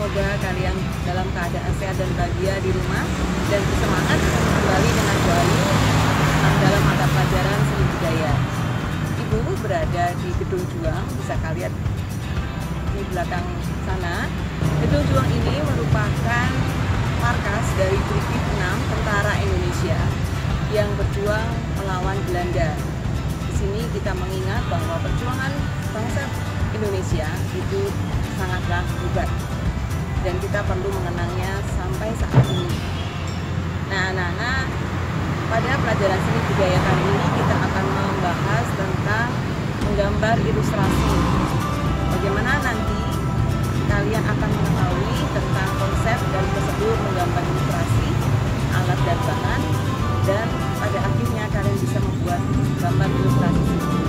semoga kalian dalam keadaan sehat dan bahagia di rumah dan bersemangat kembali dengan doa dalam mata pelajaran seni budaya. Ibu berada di Gedung Juang, bisa kalian di belakang sana. Gedung Juang ini merupakan markas dari Brigif 6 Tentara Indonesia yang berjuang melawan Belanda. Di sini kita mengingat bahwa perjuangan bangsa Indonesia itu sangatlah hebat dan kita perlu mengenangnya sampai saat ini. Nah, anak-anak, pada pelajaran seni budaya kali ini kita akan membahas tentang menggambar ilustrasi. Bagaimana nanti kalian akan mengetahui tentang konsep dan prosedur menggambar ilustrasi, alat dan bahan, dan pada akhirnya kalian bisa membuat gambar ilustrasi sendiri.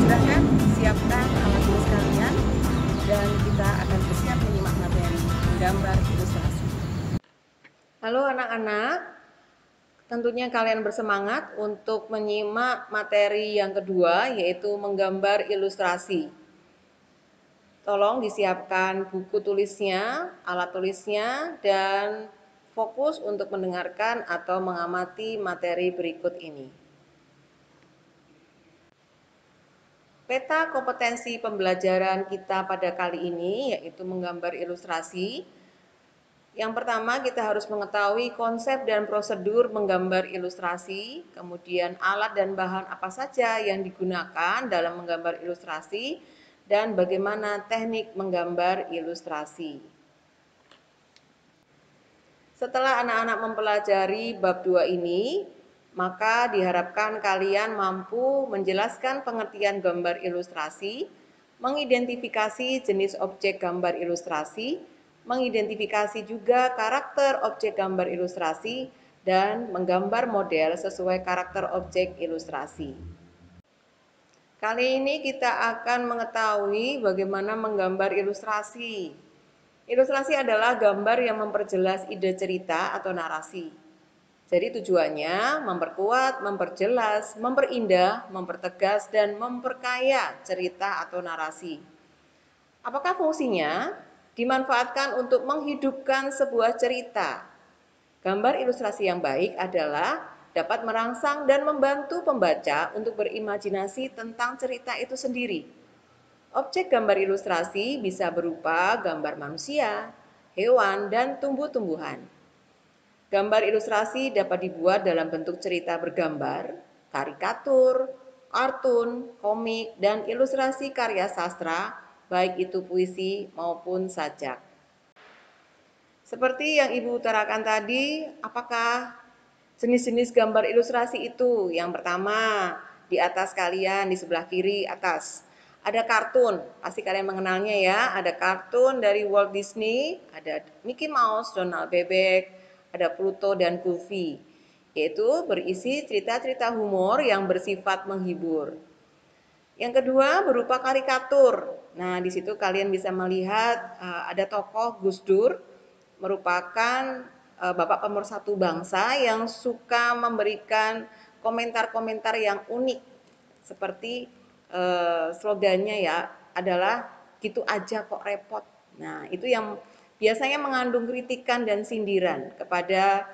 Silahkan siapkan alat tulis kalian dan kita akan bersiap menyimak materi menggambar ilustrasi. Halo anak-anak, tentunya kalian bersemangat untuk menyimak materi yang kedua, yaitu menggambar ilustrasi. Tolong disiapkan buku tulisnya, alat tulisnya, dan fokus untuk mendengarkan atau mengamati materi berikut ini. Peta kompetensi pembelajaran kita pada kali ini yaitu menggambar ilustrasi. Yang pertama, kita harus mengetahui konsep dan prosedur menggambar ilustrasi, kemudian alat dan bahan apa saja yang digunakan dalam menggambar ilustrasi, dan bagaimana teknik menggambar ilustrasi. Setelah anak-anak mempelajari bab 2 ini, maka diharapkan kalian mampu menjelaskan pengertian gambar ilustrasi, mengidentifikasi jenis objek gambar ilustrasi, mengidentifikasi juga karakter objek gambar ilustrasi, dan menggambar model sesuai karakter objek ilustrasi. Kali ini kita akan mengetahui bagaimana menggambar ilustrasi. Ilustrasi adalah gambar yang memperjelas ide cerita atau narasi. Jadi tujuannya memperkuat, memperjelas, memperindah, mempertegas, dan memperkaya cerita atau narasi. Apakah fungsinya? Dimanfaatkan untuk menghidupkan sebuah cerita. Gambar ilustrasi yang baik adalah dapat merangsang dan membantu pembaca untuk berimajinasi tentang cerita itu sendiri. Objek gambar ilustrasi bisa berupa gambar manusia, hewan, dan tumbuh-tumbuhan. Gambar ilustrasi dapat dibuat dalam bentuk cerita bergambar, karikatur, kartun, komik, dan ilustrasi karya sastra, baik itu puisi maupun sajak. Seperti yang Ibu utarakan tadi, apakah jenis-jenis gambar ilustrasi itu? Yang pertama, di atas kalian, di sebelah kiri atas, ada kartun, pasti kalian mengenalnya ya, ada kartun dari Walt Disney, ada Mickey Mouse, Donald Bebek, ada Pluto dan Goofy, yaitu berisi cerita-cerita humor yang bersifat menghibur. Yang kedua berupa karikatur. Nah, di situ kalian bisa melihat ada tokoh Gus Dur, merupakan Bapak Pemersatu Bangsa yang suka memberikan komentar-komentar yang unik, seperti slogannya ya adalah gitu aja kok repot. Nah, itu yang biasanya mengandung kritikan dan sindiran kepada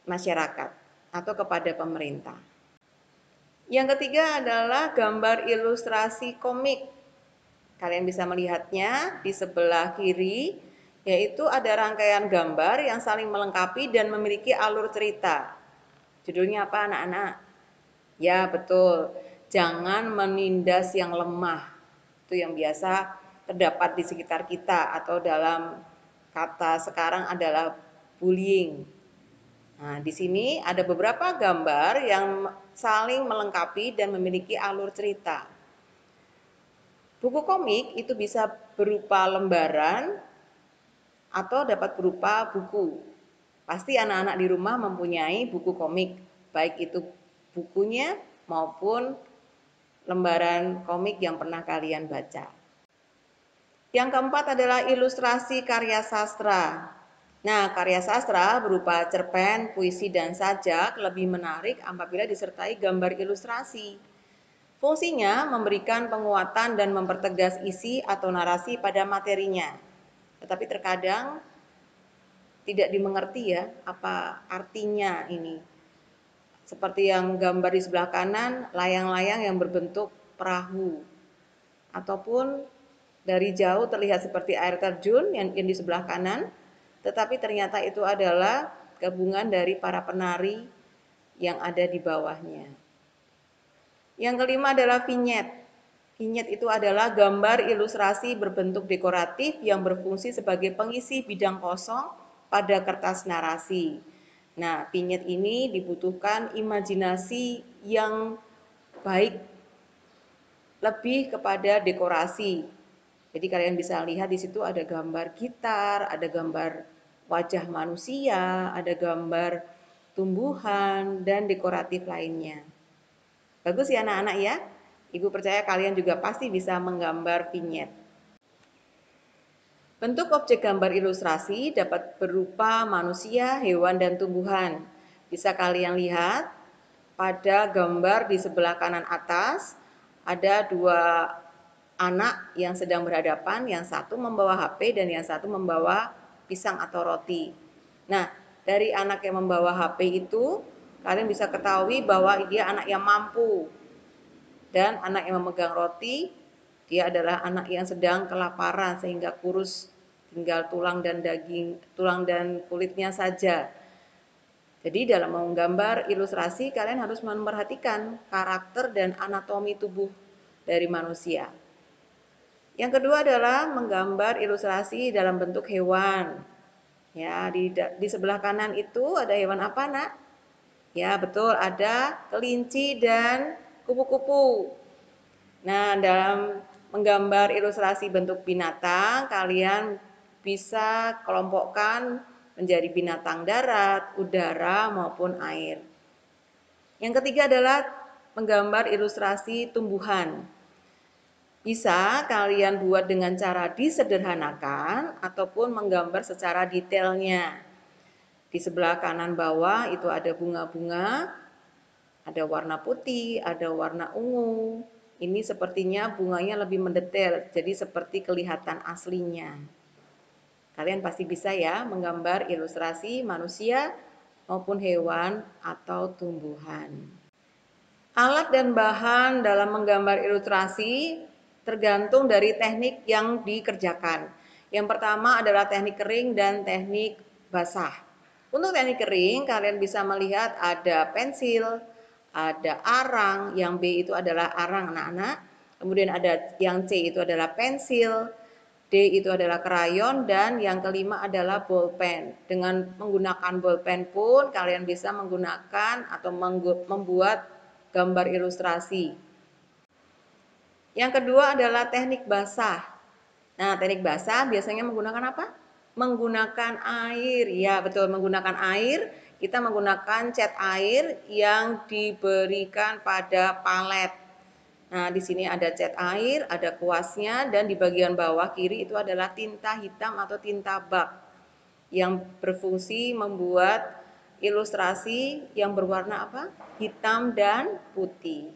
masyarakat atau kepada pemerintah. Yang ketiga adalah gambar ilustrasi komik. Kalian bisa melihatnya di sebelah kiri, yaitu ada rangkaian gambar yang saling melengkapi dan memiliki alur cerita. Judulnya apa anak-anak? Ya betul, jangan menindas yang lemah. Itu yang biasa terdapat di sekitar kita atau dalam kata sekarang adalah bullying. Nah, di sini ada beberapa gambar yang saling melengkapi dan memiliki alur cerita. Buku komik itu bisa berupa lembaran atau dapat berupa buku. Pasti anak-anak di rumah mempunyai buku komik, baik itu bukunya maupun lembaran komik yang pernah kalian baca. Yang keempat adalah ilustrasi karya sastra. Nah, karya sastra berupa cerpen, puisi, dan sajak lebih menarik apabila disertai gambar ilustrasi. Fungsinya memberikan penguatan dan mempertegas isi atau narasi pada materinya. tetapi terkadang tidak dimengerti ya apa artinya ini. Seperti yang gambar di sebelah kanan, layang-layang yang berbentuk perahu. Ataupun dari jauh terlihat seperti air terjun yang di sebelah kanan, tetapi ternyata itu adalah gabungan dari para penari yang ada di bawahnya. Yang kelima adalah vignette. Vignette itu adalah gambar ilustrasi berbentuk dekoratif yang berfungsi sebagai pengisi bidang kosong pada kertas narasi. Nah, vignette ini dibutuhkan imajinasi yang baik, lebih kepada dekorasi. Jadi kalian bisa lihat di situ ada gambar gitar, ada gambar wajah manusia, ada gambar tumbuhan dan dekoratif lainnya. Bagus ya anak-anak ya. Ibu percaya kalian juga pasti bisa menggambar vignette. Bentuk objek gambar ilustrasi dapat berupa manusia, hewan, dan tumbuhan. Bisa kalian lihat pada gambar di sebelah kanan atas ada dua anak yang sedang berhadapan, yang satu membawa HP dan yang satu membawa pisang atau roti. Nah, dari anak yang membawa HP itu kalian bisa ketahui bahwa dia anak yang mampu. Dan anak yang memegang roti, dia adalah anak yang sedang kelaparan sehingga kurus, tinggal tulang dan daging, tulang dan kulitnya saja. Jadi dalam menggambar ilustrasi kalian harus memperhatikan karakter dan anatomi tubuh dari manusia. Yang kedua adalah menggambar ilustrasi dalam bentuk hewan. Ya, di sebelah kanan itu ada hewan apa, Nak? Ya, betul, ada kelinci dan kupu-kupu. Nah, dalam menggambar ilustrasi bentuk binatang, kalian bisa kelompokkan menjadi binatang darat, udara, maupun air. Yang ketiga adalah menggambar ilustrasi tumbuhan. Bisa kalian buat dengan cara disederhanakan ataupun menggambar secara detailnya. Di sebelah kanan bawah itu ada bunga-bunga, ada warna putih, ada warna ungu. Ini sepertinya bunganya lebih mendetail, jadi seperti kelihatan aslinya. Kalian pasti bisa ya menggambar ilustrasi manusia maupun hewan atau tumbuhan. Alat dan bahan dalam menggambar ilustrasi tergantung dari teknik yang dikerjakan. Yang pertama adalah teknik kering dan teknik basah. Untuk teknik kering, kalian bisa melihat ada pensil, ada arang, yang B itu adalah arang anak-anak, kemudian ada yang C itu adalah pensil, D itu adalah krayon, dan yang kelima adalah bolpen. Dengan menggunakan bolpen pun kalian bisa menggunakan atau membuat gambar ilustrasi. Yang kedua adalah teknik basah. Nah, teknik basah biasanya menggunakan apa? Menggunakan air. Ya, betul, menggunakan air. Kita menggunakan cat air yang diberikan pada palet. Nah, di sini ada cat air, ada kuasnya, dan di bagian bawah kiri itu adalah tinta hitam atau tinta bak yang berfungsi membuat ilustrasi yang berwarna apa? Hitam dan putih.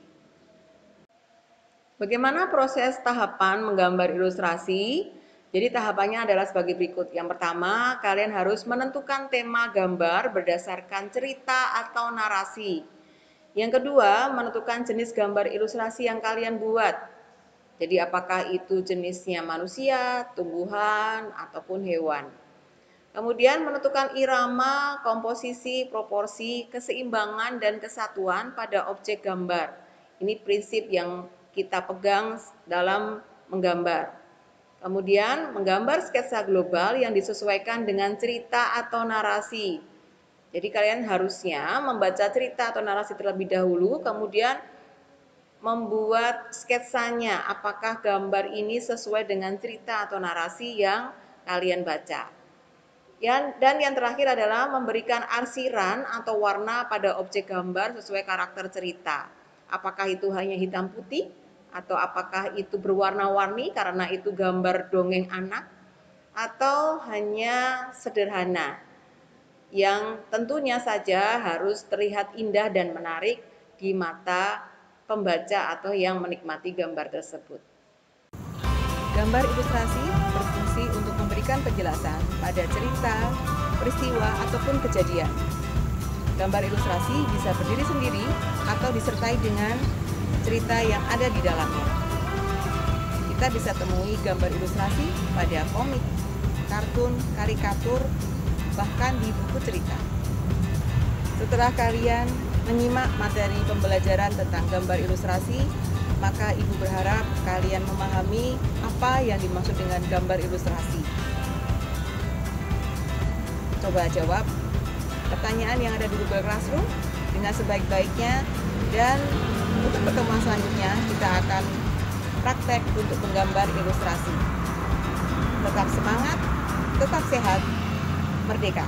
Bagaimana proses tahapan menggambar ilustrasi? Jadi tahapannya adalah sebagai berikut. Yang pertama, kalian harus menentukan tema gambar berdasarkan cerita atau narasi. Yang kedua, menentukan jenis gambar ilustrasi yang kalian buat. Jadi apakah itu jenisnya manusia, tumbuhan, ataupun hewan. Kemudian menentukan irama, komposisi, proporsi, keseimbangan, dan kesatuan pada objek gambar. Ini prinsip yang kita pegang dalam menggambar. Kemudian menggambar sketsa global yang disesuaikan dengan cerita atau narasi. Jadi kalian harusnya membaca cerita atau narasi terlebih dahulu, kemudian membuat sketsanya. Apakah gambar ini sesuai dengan cerita atau narasi yang kalian baca. Dan yang terakhir adalah memberikan arsiran atau warna pada objek gambar sesuai karakter cerita. Apakah itu hanya hitam putih atau apakah itu berwarna-warni karena itu gambar dongeng anak atau hanya sederhana yang tentunya saja harus terlihat indah dan menarik di mata pembaca atau yang menikmati gambar tersebut. Gambar ilustrasi berfungsi untuk memberikan penjelasan pada cerita, peristiwa, ataupun kejadian. Gambar ilustrasi bisa berdiri sendiri atau disertai dengan cerita yang ada di dalamnya. Kita bisa temui gambar ilustrasi pada komik, kartun, karikatur, bahkan di buku cerita. Setelah kalian menyimak materi pembelajaran tentang gambar ilustrasi, maka Ibu berharap kalian memahami apa yang dimaksud dengan gambar ilustrasi. Coba jawab pertanyaan yang ada di Google Classroom dengan sebaik-baiknya, dan untuk pertemuan selanjutnya kita akan praktek untuk menggambar ilustrasi. Tetap semangat, tetap sehat, merdeka!